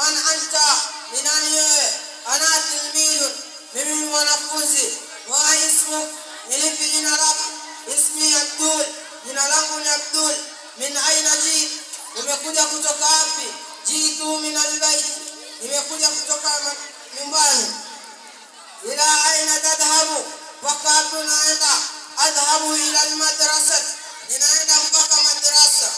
man anta, ni nani wewe? Ana tilmidun, mimi ni mwanafunzi. Wa ismuk, ni lipi jina lako? Ismi Abdul, jina langu ni Abdul. Min aina ji, umekuja kutoka wapi? Jitu min albayt, nimekuja kutoka nyumbani. Ila aina tadhhabu, mpaka tunaenda. Adhhabu ila almadrasat, ninaenda mpaka madrasa.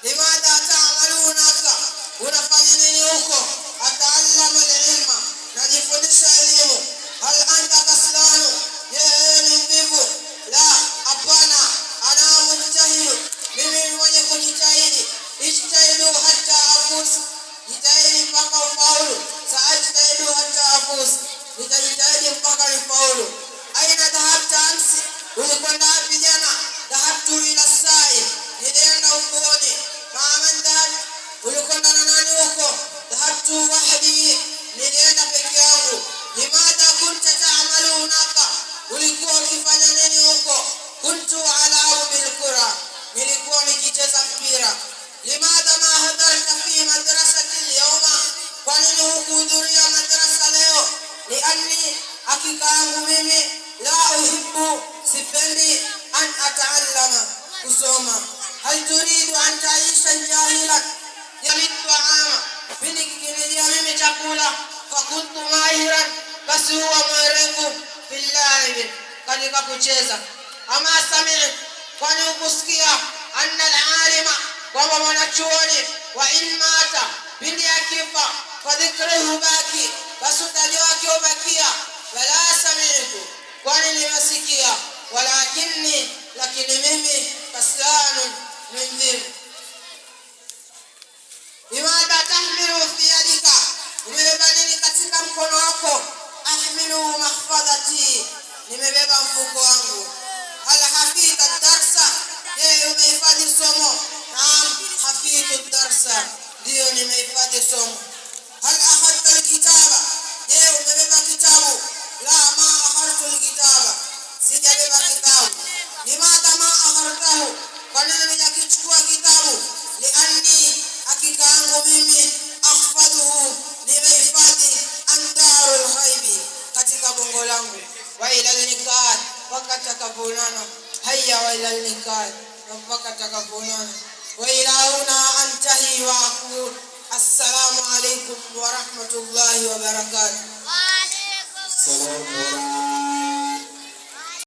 Limadha ta'malunaka, unafanya nini huko? Ata'allama alilma, najifundisha elimu. Hal anta kaslanu, je ni mvivu? La, hapana, ana mujtahidu, mimi ni mwenye kujitahidi. Ijtahidu hatta afuz, jitahidi mpaka ufaulu. Saajtahidu hatta afuz, nitajitahidi mpaka nifaulu. Aina dhahabta amsi, ulikwenda wapi jana? Dhahabtu ila sa'i, nilienda ufuoni. Maaman dhahab, ulikwenda na nani huko? Dhahabtu wahdi, nilienda peke yangu. Limadha kunta ta'malu hunaka, ulikuwa ukifanya nini huko? Kuntu ala'u bil qura, nilikuwa nikicheza mpira. Limadha ma hadarta fi madrasati al-yawma, kwa nini hukuhudhuria madrasa leo? Lianni, hakika yangu mimi, la uhibbu, sipendi, an ata'allama, kusoma. Hal turidu an taisha jahilan, yalitu ama, pindi kikinijia mimi chakula. Fakuntu mahiran, basi huwa mwerevu. Fillahi, katika kucheza. Ama sami'tu, kwani ukusikia? Anna al-alima, kwamba mwanachuoni. Wa in mata, pindi akifa. Fadhikruhu baki, basi utajo wake ubakia. Wala sami'tu, kwani nimesikia. Walakinni, lakini mimi. Kaslanun, mvivu. Limadha tahmilu fi yadika, umebeba nini katika mkono wako? Ahmilu mahfadhati, nimebeba mfuko wangu. Hal hafidha darsa, je umehifadhi somo? Naam, hafidhu darsa, ndio nimehifadhi somo. Hal akhadta alkitaba, je umebeba kitabu? La, ma akhadtu alkitaba, sijabeba kitabu. Limadha ma akhadtahu, kwa nini hujakichukua kitabu? Lianni, hakika yangu mimi, akhfadhuhu, nimehifadhi andarul ghaibi, katika bongo langu. Wa ila al-nikah, mpaka takapoonana. Hayya wa ila al-nikah, mpaka takapoonana. Wa ila huna antahi wa aqul assalamu alaykum wa rahmatullahi wa barakatuh. Wa alaykum assalam.